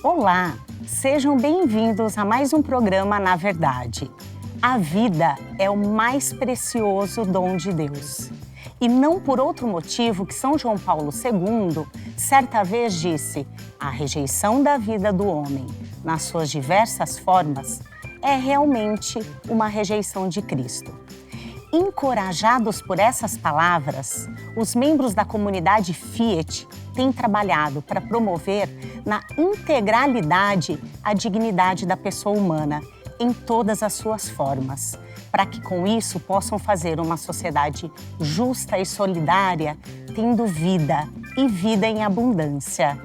Olá, sejam bem-vindos a mais um programa Na Verdade. A vida é o mais precioso dom de Deus. E não por outro motivo que São João Paulo II certa vez disse: a rejeição da vida do homem, nas suas diversas formas, é realmente uma rejeição de Cristo. Encorajados por essas palavras, os membros da comunidade Fiat têm trabalhado para promover na integralidade a dignidade da pessoa humana em todas as suas formas, para que com isso possam fazer uma sociedade justa e solidária, tendo vida e vida em abundância.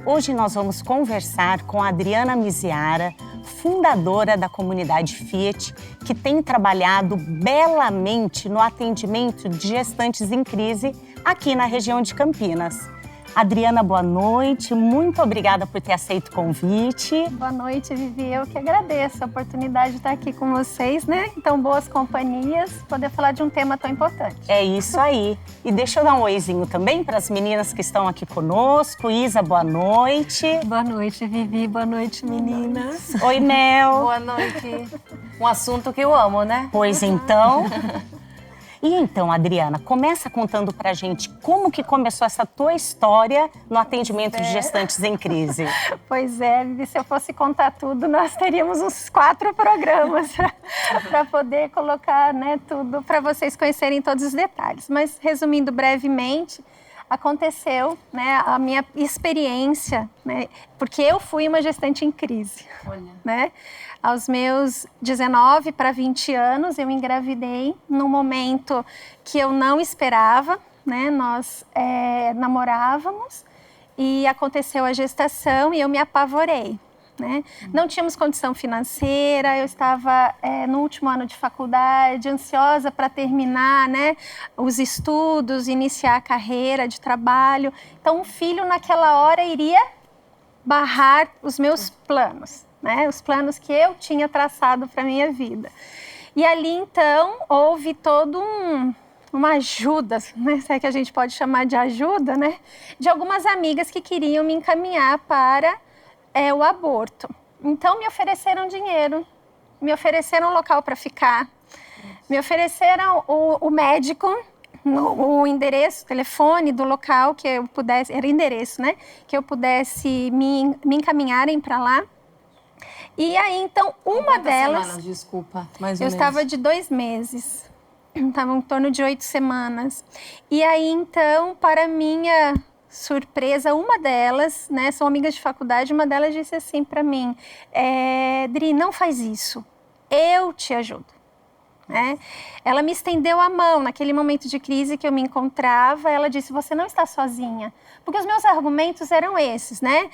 Hoje nós vamos conversar com a Adriana Miziara, fundadora da comunidade Fiat, que tem trabalhado belamente no atendimento de gestantes em crise aqui na região de Campinas. Adriana, boa noite. Muito obrigada por ter aceito o convite. Boa noite, Vivi. Eu que agradeço a oportunidade de estar aqui com vocês, né? Então, boas companhias, poder falar de um tema tão importante. É isso aí. E deixa eu dar um oizinho também para as meninas que estão aqui conosco. Isa, boa noite. Boa noite, Vivi. Boa noite, meninas. Oi, Mel. Boa noite. Um assunto que eu amo, né? Pois então... E então, Adriana, começa contando pra gente como que começou essa tua história no atendimento de gestantes em crise. Pois é, Vivi, se eu fosse contar tudo, nós teríamos uns 4 programas para poder colocar, né, tudo, para vocês conhecerem todos os detalhes. Mas, resumindo brevemente, aconteceu, né, a minha experiência, né, porque eu fui uma gestante em crise. Olha. Né? Aos meus 19 para 20 anos, eu engravidei num momento que eu não esperava, né? Nós namorávamos e aconteceu a gestação e eu me apavorei, né? Não tínhamos condição financeira, eu estava no último ano de faculdade, ansiosa para terminar, né, os estudos, iniciar a carreira de trabalho. Então, um filho naquela hora iria barrar os meus planos. Né, os planos que eu tinha traçado para a minha vida. E ali, então, houve todo uma ajuda, né, se é que a gente pode chamar de ajuda, né, de algumas amigas que queriam me encaminhar para o aborto. Então, me ofereceram dinheiro, me ofereceram um local para ficar, me ofereceram o médico, o endereço, o telefone do local que eu pudesse, era endereço, né, que eu pudesse me encaminharem para lá. E aí, então, uma delas... Semanas, desculpa, mais ou eu menos. estava de 2 meses, estava em torno de 8 semanas. E aí, então, para minha surpresa, uma delas, né, são amigas de faculdade, uma delas disse assim para mim, Dri, não faz isso, eu te ajudo. Né? Ela me estendeu a mão naquele momento de crise que eu me encontrava. Ela disse: você não está sozinha, porque os meus argumentos eram esses, né?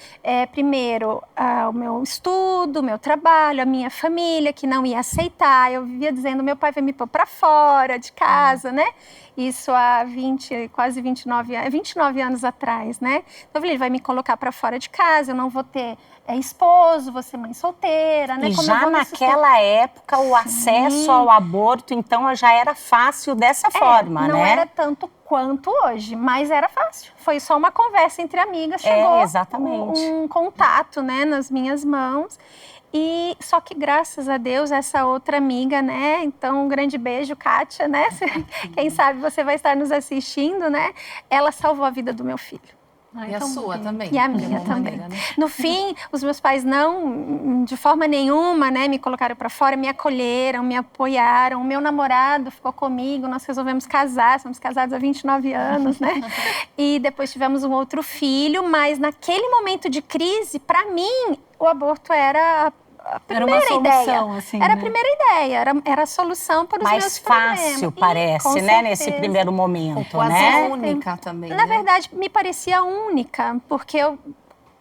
Primeiro, o meu estudo, o meu trabalho, a minha família que não ia aceitar. Eu vivia dizendo: meu pai vai me pôr para fora de casa, né? Isso há 29 anos atrás, né? Então eu falei: ele vai me colocar para fora de casa, eu não vou ter esposo, vou ser mãe solteira, né? E Como já naquela época o acesso ao aborto, então, já era fácil dessa forma, não né? Não era tanto quanto hoje, mas era fácil. Foi só uma conversa entre amigas, chegou exatamente. Um contato, né, nas minhas mãos. E só que graças a Deus, essa outra amiga, né? Então, um grande beijo, Kátia, né? Quem sabe você vai estar nos assistindo, né? Ela salvou a vida do meu filho. E a sua também. E a minha também. Maneira, né? No fim, os meus pais não, de forma nenhuma, né, me colocaram para fora, me acolheram, me apoiaram. O meu namorado ficou comigo, nós resolvemos casar, somos casados há 29 anos, né? E depois tivemos um outro filho, mas naquele momento de crise, para mim, o aborto era a primeira era uma solução, ideia. assim, era né? a primeira ideia, era a solução para os meus problemas. Mais fácil, parece, né, nesse primeiro momento, Quase né? única também, Na né? verdade, me parecia única, porque eu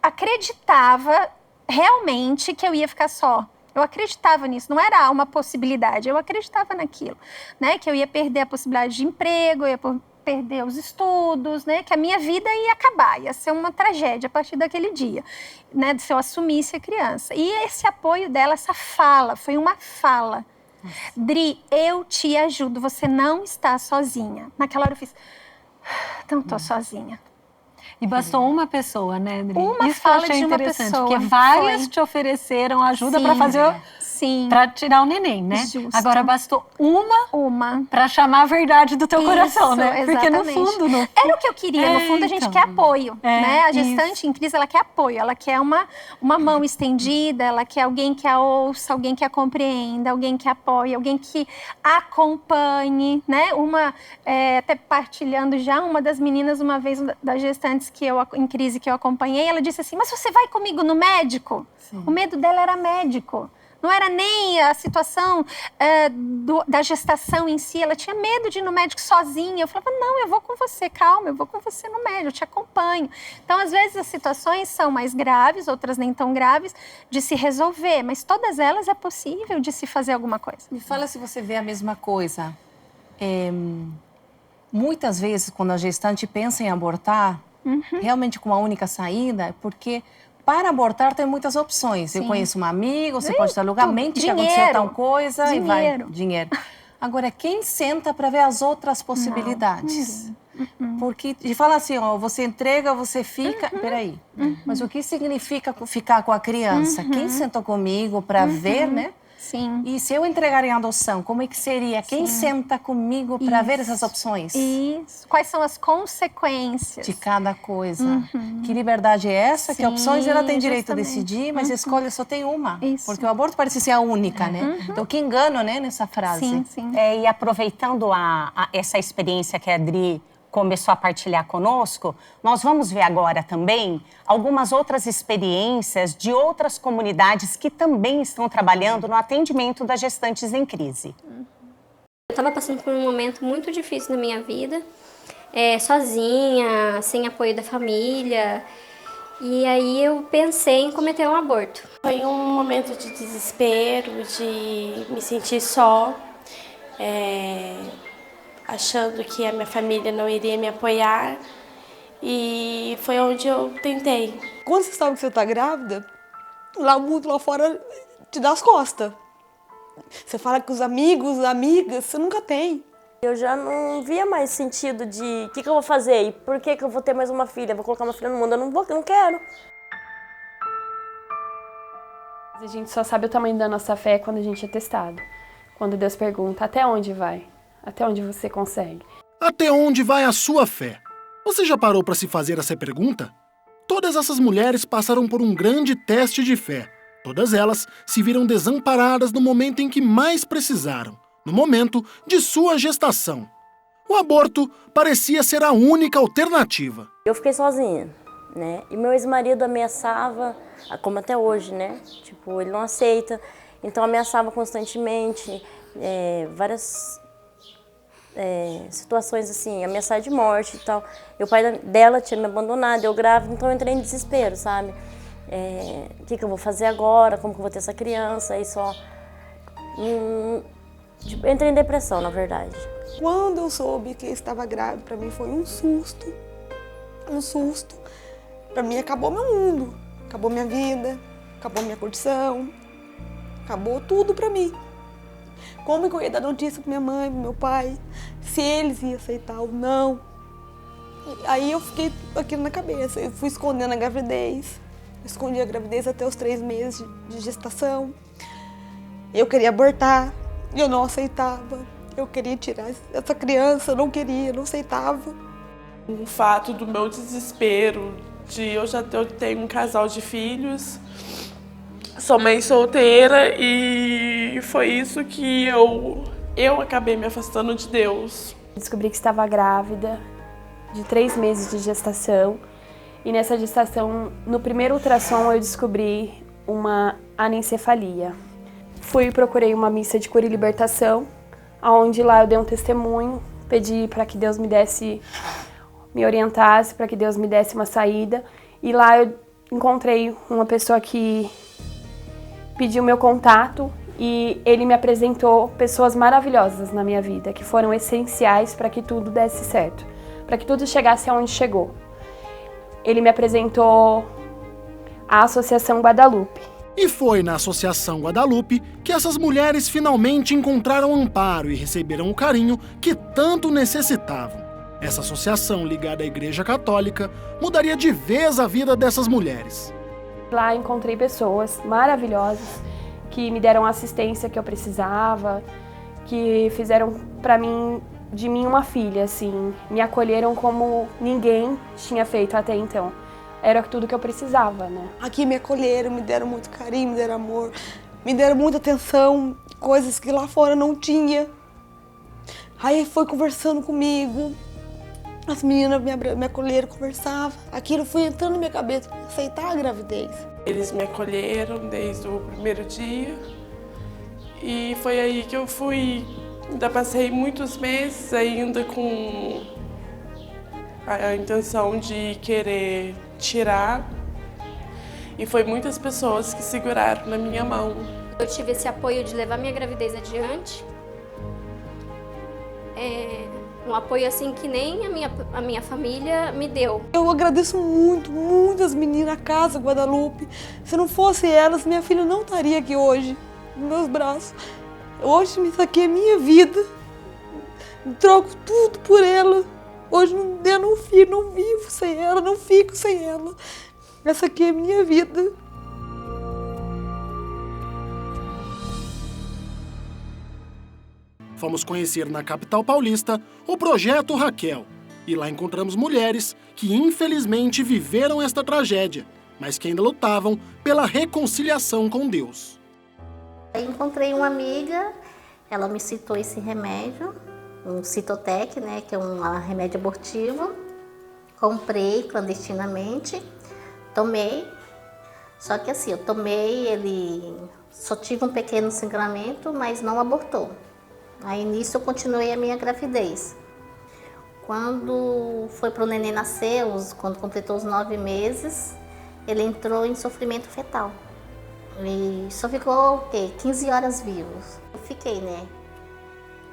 acreditava realmente que eu ia ficar só. Eu acreditava nisso, não era uma possibilidade, eu acreditava naquilo, né? Que eu ia perder a possibilidade de emprego, eu ia perder os estudos, né? Que a minha vida ia acabar, ia ser uma tragédia a partir daquele dia, né? Se eu assumisse a criança. E esse apoio dela, essa fala, foi uma fala. Dri, eu te ajudo, você não está sozinha. Naquela hora eu fiz, não estou sozinha. E bastou uma pessoa, né, Adri? Uma Isso que eu fala achei de uma interessante, pessoa. porque várias Foi. te ofereceram ajuda Sim. para fazer, Sim. para tirar o neném, né? Justo. Agora bastou uma para chamar a verdade do teu coração, né? Porque no exatamente. fundo, Era o que eu queria. No fundo, a gente então. quer apoio, né? A gestante isso. em crise, ela quer apoio. Ela quer uma mão estendida, ela quer alguém que a ouça, alguém que a compreenda, alguém que apoie, alguém que acompanhe, né? Até partilhando já, uma das meninas, uma vez, das gestantes em crise que eu acompanhei, ela disse assim, mas você vai comigo no médico? Sim. O medo dela era médico. Não era nem a situação da gestação em si, ela tinha medo de ir no médico sozinha. Eu falava, não, eu vou com você, calma, eu vou com você no médico, eu te acompanho. Então, às vezes, as situações são mais graves, outras nem tão graves, de se resolver, mas todas elas é possível de se fazer alguma coisa. Me fala se você vê a mesma coisa. Muitas vezes, quando a gestante pensa em abortar, realmente com uma única saída, é porque... Para abortar tem muitas opções. Sim. Eu conheço um amigo, você pode estar lugar, mente que aconteceu tal coisa e vai. Dinheiro. Agora, quem senta para ver as outras possibilidades? Porque de falar assim, ó, você entrega, você fica... Peraí, mas o que significa ficar com a criança? Quem sentou comigo para ver, né? Sim. E se eu entregar em adoção, como é que seria? Quem senta comigo para ver essas opções? Isso. Quais são as consequências? De cada coisa. Que liberdade é essa? Que opções ela tem direito a decidir, mas a escolha só tem uma. Isso. Porque o aborto parece ser a única, né? Então, que engano, né, nessa frase. Sim, sim. E aproveitando essa experiência que a Adri começou a partilhar conosco, nós vamos ver agora também algumas outras experiências de outras comunidades que também estão trabalhando no atendimento das gestantes em crise. Eu estava passando por um momento muito difícil na minha vida, sozinha, sem apoio da família, e aí eu pensei em cometer um aborto. Foi um momento de desespero, de me sentir só, achando que a minha família não iria me apoiar, e foi onde eu tentei. Quando você sabe que você está grávida, lá o mundo lá fora te dá as costas. Você fala com os amigos, amigas, você nunca tem. Eu já não via mais sentido de o que eu vou fazer e por que eu vou ter mais uma filha, vou colocar uma filha no mundo, eu não quero. A gente só sabe o tamanho da nossa fé quando a gente é testado. Quando Deus pergunta, até onde vai? Até onde você consegue? Até onde vai a sua fé? Você já parou para se fazer essa pergunta? Todas essas mulheres passaram por um grande teste de fé. Todas elas se viram desamparadas no momento em que mais precisaram, no momento de sua gestação. O aborto parecia ser a única alternativa. Eu fiquei sozinha, né? E meu ex-marido ameaçava, como até hoje, né? Tipo, ele não aceita, então ameaçava constantemente, várias situações assim, ameaçar de morte e tal. E o pai dela tinha me abandonado, eu grávida, então eu entrei em desespero, sabe? O que eu vou fazer agora? Como que eu vou ter essa criança? Aí só... eu entrei em depressão, na verdade. Quando eu soube que eu estava grávida, para mim foi um susto. Um susto. Para mim acabou meu mundo. Acabou minha vida, acabou minha curtição. Acabou tudo para mim. Como que eu ia dar notícia para minha mãe, pro meu pai? Se eles iam aceitar ou não. Aí eu fiquei aquilo na cabeça. Eu fui escondendo a gravidez. Escondi a gravidez até os 3 meses de gestação. Eu queria abortar, eu não aceitava. Eu queria tirar essa criança, eu não queria, não aceitava. O fato do meu desespero, eu tenho um casal de filhos, sou mãe solteira e foi isso que eu acabei me afastando de Deus. Descobri que estava grávida, de 3 meses de gestação. E nessa gestação, no primeiro ultrassom, eu descobri uma anencefalia. Fui e procurei uma missa de cura e libertação, onde lá eu dei um testemunho, pedi para que Deus me orientasse, para que Deus me desse uma saída. E lá eu encontrei uma pessoa que pediu meu contato e ele me apresentou pessoas maravilhosas na minha vida, que foram essenciais para que tudo desse certo, para que tudo chegasse aonde chegou. Ele me apresentou a Associação Guadalupe. E foi na Associação Guadalupe que essas mulheres finalmente encontraram amparo e receberam o carinho que tanto necessitavam. Essa associação ligada à Igreja Católica mudaria de vez a vida dessas mulheres. Lá encontrei pessoas maravilhosas que me deram a assistência que eu precisava, que fizeram de mim uma filha, assim. Me acolheram como ninguém tinha feito até então. Era tudo que eu precisava, né? Aqui me acolheram, me deram muito carinho, me deram amor, me deram muita atenção, coisas que lá fora não tinha. Aí foi conversando comigo, as meninas me acolheram, conversavam. Aquilo foi entrando na minha cabeça, aceitar a gravidez. Eles me acolheram desde o primeiro dia e foi aí que eu fui. Ainda passei muitos meses ainda com a intenção de querer tirar e foi muitas pessoas que seguraram na minha mão. Eu tive esse apoio de levar minha gravidez adiante, um apoio assim que nem a minha família me deu. Eu agradeço muito, muito as meninas, a Casa Guadalupe. Se não fosse elas, minha filha não estaria aqui hoje, nos meus braços. Hoje isso aqui é minha vida, troco tudo por ela. Hoje eu não vivo sem ela, não fico sem ela. Essa aqui é minha vida. Fomos conhecer na capital paulista o Projeto Raquel. E lá encontramos mulheres que infelizmente viveram esta tragédia, mas que ainda lutavam pela reconciliação com Deus. Eu encontrei uma amiga, ela me citou esse remédio, um Citotec, né, que é um remédio abortivo. Comprei clandestinamente, tomei, só que assim, eu tomei, só tive um pequeno sangramento, mas não abortou. Aí nisso eu continuei a minha gravidez. Quando foi para o neném nascer, quando completou os 9 meses, ele entrou em sofrimento fetal. E só ficou, o quê? 15 horas vivos. Eu fiquei, né,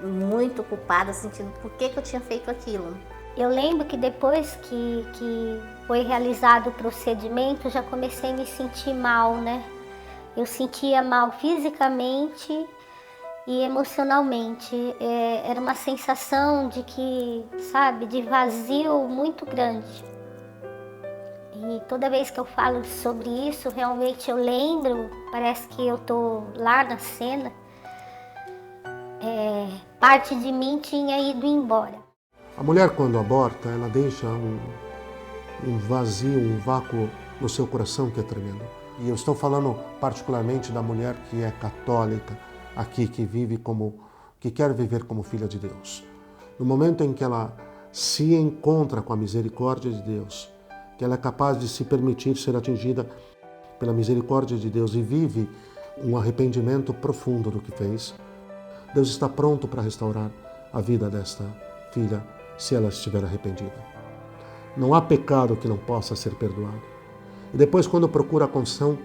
muito culpada, sentindo por que eu tinha feito aquilo. Eu lembro que depois que foi realizado o procedimento, eu já comecei a me sentir mal, né? Eu sentia mal fisicamente e emocionalmente. Era uma sensação de que, sabe, de vazio muito grande. E toda vez que eu falo sobre isso, realmente eu lembro, parece que eu tô lá na cena, parte de mim tinha ido embora. A mulher, quando aborta, ela deixa um vazio, um vácuo no seu coração que é tremendo. E eu estou falando particularmente da mulher que é católica, aqui, que quer viver como filha de Deus. No momento em que ela se encontra com a misericórdia de Deus, que ela é capaz de se permitir ser atingida pela misericórdia de Deus e vive um arrependimento profundo do que fez, Deus está pronto para restaurar a vida desta filha, se ela estiver arrependida. Não há pecado que não possa ser perdoado. E depois, quando procura a confissão,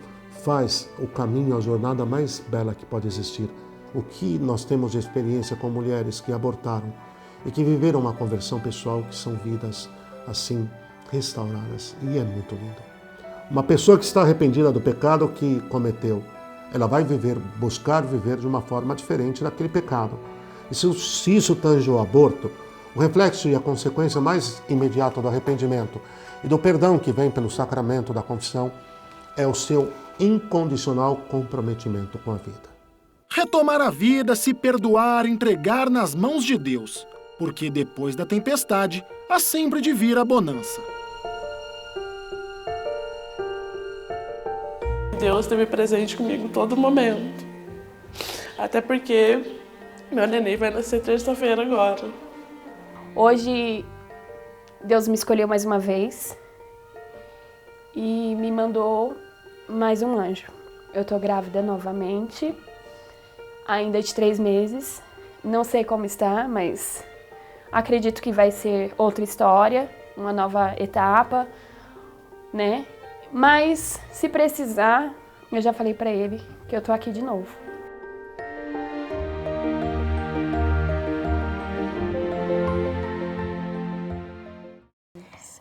faz o caminho, a jornada mais bela que pode existir. O que nós temos de experiência com mulheres que abortaram e que viveram uma conversão pessoal, que são vidas assim restauradas. E é muito lindo. Uma pessoa que está arrependida do pecado que cometeu, ela vai buscar viver de uma forma diferente daquele pecado. E se isso tange o aborto, o reflexo e a consequência mais imediata do arrependimento e do perdão que vem pelo sacramento da confissão é o seu incondicional comprometimento com a vida. Retomar a vida, se perdoar, entregar nas mãos de Deus, porque depois da tempestade há sempre de vir a bonança. Deus esteve presente comigo em todo momento. Até porque meu neném vai nascer terça-feira agora. Hoje, Deus me escolheu mais uma vez e me mandou mais um anjo. Eu tô grávida novamente, ainda de 3 meses. Não sei como está, mas acredito que vai ser outra história, uma nova etapa, né? Mas, se precisar, eu já falei pra ele que eu tô aqui de novo.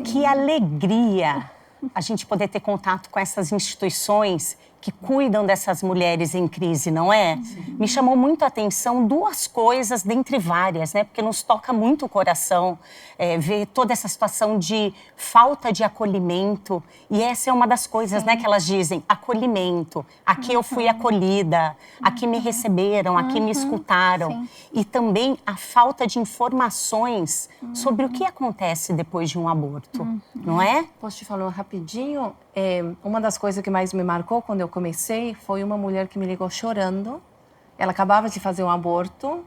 Que alegria a gente poder ter contato com essas instituições que cuidam dessas mulheres em crise, não é? Sim. Me chamou muito a atenção 2 coisas, dentre várias, né? Porque nos toca muito o coração ver toda essa situação de falta de acolhimento. E essa é uma das coisas, né, que elas dizem, acolhimento. Aqui eu fui acolhida, aqui me receberam, aqui me escutaram. Sim. E também a falta de informações sobre o que acontece depois de um aborto, não é? Posso te falar rapidinho? Uma das coisas que mais me marcou quando eu comecei foi uma mulher que me ligou chorando. Ela acabava de fazer um aborto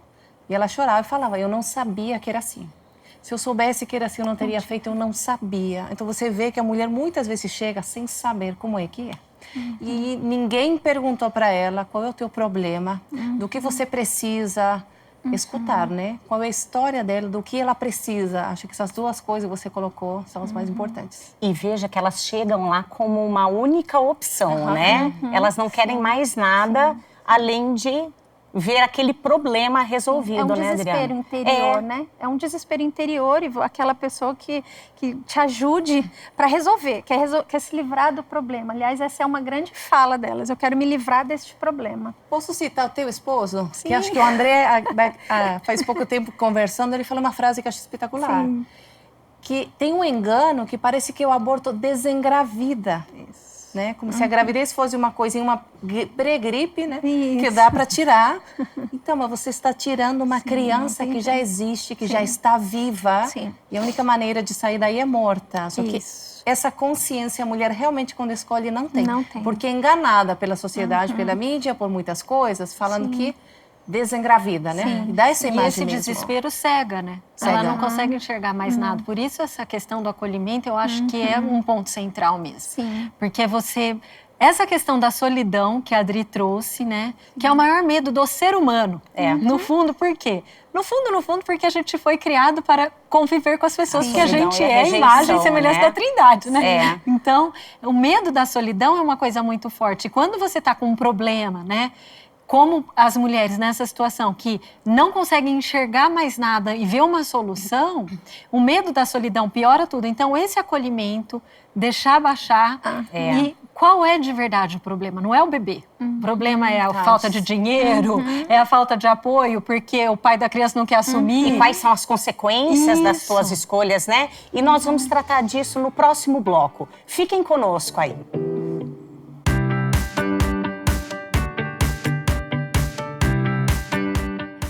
e ela chorava e falava, eu não sabia que era assim. Se eu soubesse que era assim, eu não teria feito, eu não sabia. Então você vê que a mulher muitas vezes chega sem saber como é que é. E ninguém perguntou para ela qual é o teu problema, do que você precisa escutar, né? Qual é a história dela, do que ela precisa. Acho que essas 2 coisas que você colocou são as mais importantes. E veja que elas chegam lá como uma única opção, né? Elas não querem mais nada além de ver aquele problema resolvido, né, Adriana? É um desespero interior, né? É um desespero interior e aquela pessoa que te ajude para resolver, quer se livrar do problema. Aliás, essa é uma grande fala delas. Eu quero me livrar deste problema. Posso citar o teu esposo? Sim. Que acho que o André, faz pouco tempo conversando, ele falou uma frase que eu acho espetacular. Sim. Que tem um engano que parece que o aborto desengravida. Isso. Né? Como se a gravidez fosse uma coisinha, uma pré-gripe, né? Que dá para tirar. Então, mas você está tirando uma criança que já existe, que já está viva. Sim. E a única maneira de sair daí é morta. Só que essa consciência a mulher realmente quando escolhe não tem. Não tem. Porque é enganada pela sociedade, pela mídia, por muitas coisas, falando que desengravida, né? Sim. E dá essa imagem e esse mesmo. desespero cega, né? Cega. Ela não consegue enxergar mais nada. Por isso essa questão do acolhimento, eu acho que é um ponto central mesmo. Sim. Porque essa questão da solidão que a Adri trouxe, né? Que é o maior medo do ser humano. No fundo, por quê? No fundo, porque a gente foi criado para conviver com as pessoas que a gente é imagem e semelhança da Trindade, né? Então, o medo da solidão é uma coisa muito forte. E quando você está com um problema, né? Como as mulheres nessa situação que não conseguem enxergar mais nada e ver uma solução, o medo da solidão piora tudo. Então, esse acolhimento, deixar baixar. E qual é de verdade o problema? Não é o bebê. O problema é a falta de dinheiro, é a falta de apoio, porque o pai da criança não quer assumir. E quais são as consequências das suas escolhas, né? E nós vamos tratar disso no próximo bloco. Fiquem conosco aí.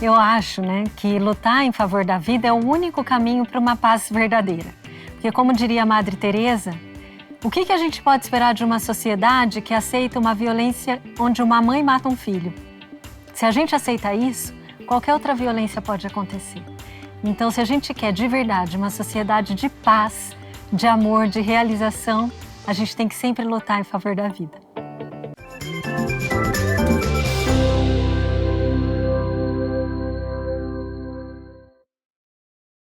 Eu acho, né, que lutar em favor da vida é o único caminho para uma paz verdadeira. Porque, como diria a Madre Teresa, o que a gente pode esperar de uma sociedade que aceita uma violência onde uma mãe mata um filho? Se a gente aceita isso, qualquer outra violência pode acontecer. Então, se a gente quer de verdade uma sociedade de paz, de amor, de realização, a gente tem que sempre lutar em favor da vida.